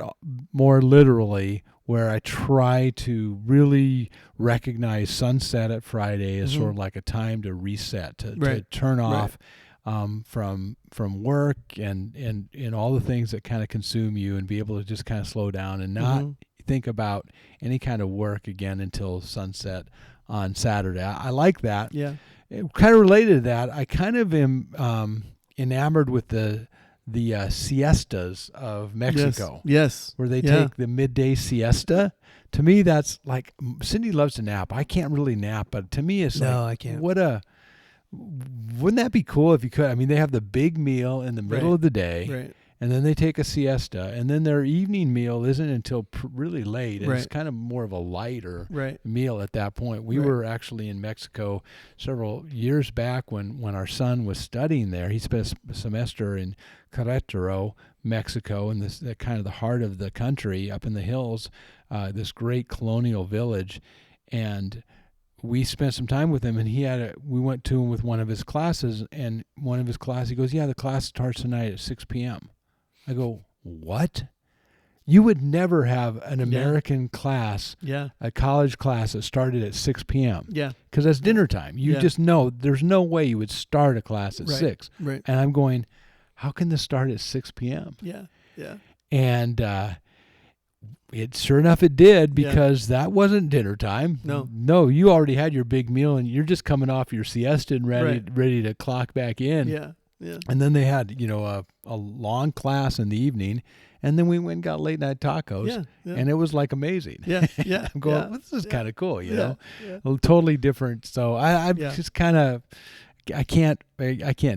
more literally, where I try to really recognize sunset at Friday as sort of like a time to reset, to turn off from work and all the things that kind of consume you, and be able to just kind of slow down and not think about any kind of work again until sunset on Saturday. I like that. Yeah. Kind of related to that, I kind of am enamored with the siestas of Mexico. Yes. Where they take the midday siesta. To me, that's like, Cindy loves to nap. I can't really nap, but to me, it's I can't. Wouldn't that be cool if you could? I mean, they have the big meal in the middle of the day, and then they take a siesta, and then their evening meal isn't until really late. And it's kind of more of a lighter meal at that point. We were actually in Mexico several years back when our son was studying there. He spent a semester in Querétaro, Mexico, in this kind of the heart of the country, up in the hills, this great colonial village, and we spent some time with him, and we went to him with one of his classes, and one of his classes, he goes, the class starts tonight at 6 p.m. I go, what? You would never have an American class, Yeah. a college class that started at 6 p.m. Yeah. because that's dinner time. You Yeah. just know there's no way you would start a class at Right. 6. Right. And I'm going, how can this start at 6 p.m.? Yeah. Yeah. And it sure enough it did, because that wasn't dinner time. No, you already had your big meal and you're just coming off your siesta and ready to clock back in. Yeah. Yeah. And then they had, a long class in the evening, and then we went and got late night tacos. Yeah. Yeah. And it was like amazing. Yeah. Yeah. I'm going, yeah. well, this is kind of cool, you Yeah. know, Yeah. totally different. So I'm Yeah. just kind of, I can't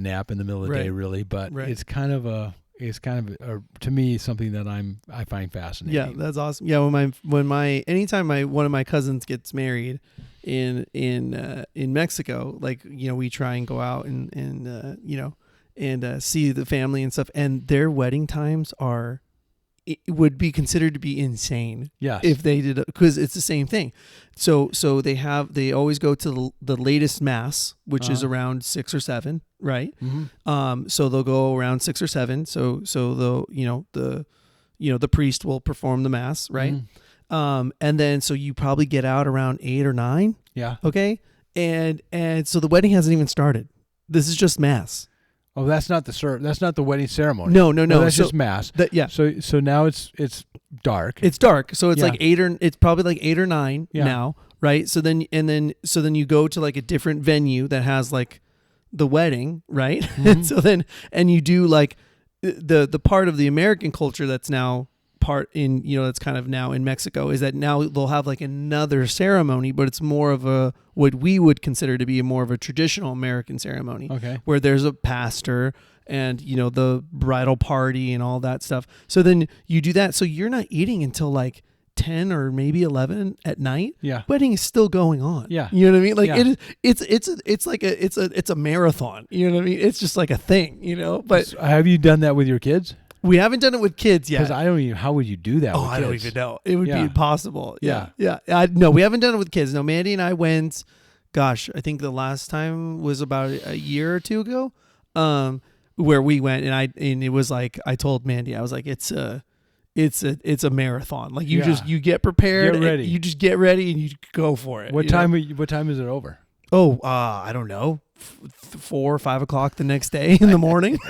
nap in the middle of the day Right. really, but Right. it's kind of to me something that I find fascinating. Yeah, that's awesome. Yeah, anytime one of my cousins gets married in Mexico, like, we try and go out and see the family and stuff, and their wedding times would be considered to be insane. Yes. If they did, because it's the same thing. So they always go to the latest mass, which is around 6 or 7, right? Mm-hmm. So they'll go around 6 or 7. So they'll the priest will perform the mass, right? Mm-hmm. And then so you probably get out around 8 or 9. Yeah. Okay. And so the wedding hasn't even started. This is just mass. Oh, that's not the wedding ceremony. No. That's just mass. Yeah. So now it's dark. It's dark. So it's Yeah. like it's probably like 8 or 9 Yeah. now, right? So then you go to like a different venue that has like the wedding, right? Mhm. So then, and you do like the part of the American culture that's now part in, that's kind of now in Mexico, is that now they'll have like another ceremony, but it's more of what we would consider to be more of a traditional American ceremony. Okay. Where there's a pastor and, the bridal party and all that stuff. So then you do that. So you're not eating until like 10 or maybe 11 at night. Yeah. Wedding is still going on. Yeah. You know what I mean? Like Yeah. it's a marathon. You know what I mean? It's just like a thing, but So have you done that with your kids? we haven't done it with kids yet. Because I don't even, how would you do that with kids? I don't even know. It would Yeah. be impossible. Yeah. Yeah. No, we haven't done it with kids. No, Mandy and I went, gosh, I think the last time was about a year or two ago, where we went, and it was like, I told Mandy, I was like, it's a marathon. Like you you get prepared, Get ready. and you just get ready and you go for it. What time is it over? Oh, I don't know, 4 or 5 o'clock the next day in the morning.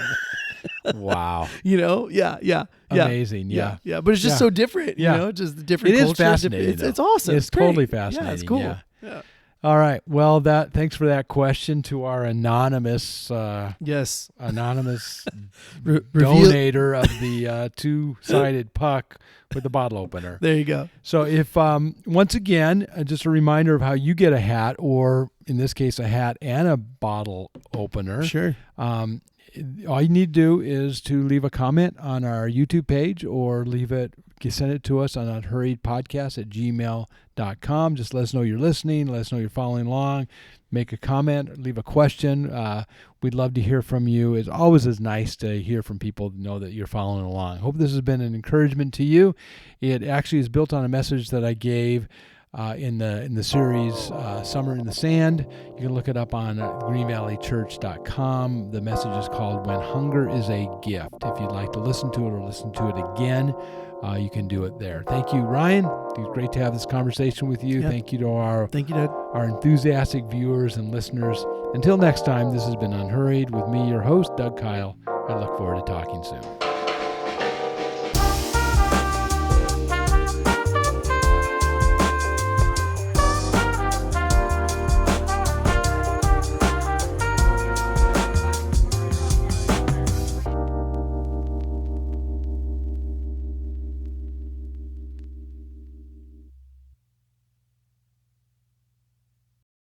Wow. Yeah. Amazing. Yeah. But it's just Yeah. so different. Yeah. Just the different. It is culture, fascinating, It's though. awesome. It's great. totally fascinating. Yeah, it's cool. Yeah. All right. Well, thanks for that question to our anonymous Yes. donator of the two-sided puck with the bottle opener. There you go. So if once again, just a reminder of how you get a hat, or in this case, a hat and a bottle opener. Sure. All you need to do is to leave a comment on our YouTube page, or send it to us on unhurriedpodcast@gmail.com. Just let us know you're listening. Let us know you're following along. Make a comment, leave a question. We'd love to hear from you. It's always nice to hear from people to know that you're following along. Hope this has been an encouragement to you. It actually is built on a message that I gave in the series Summer in the Sand. You can look it up on greenvalleychurch.com. The message is called When Hunger is a Gift. If you'd like to listen to it or listen to it again, you can do it there. Thank you, Ryan. It was great to have this conversation with you. Yeah. Thank you to our Doug. our enthusiastic viewers and listeners. Until next time, this has been Unhurried with me, your host, Doug Kyle. I look forward to talking soon.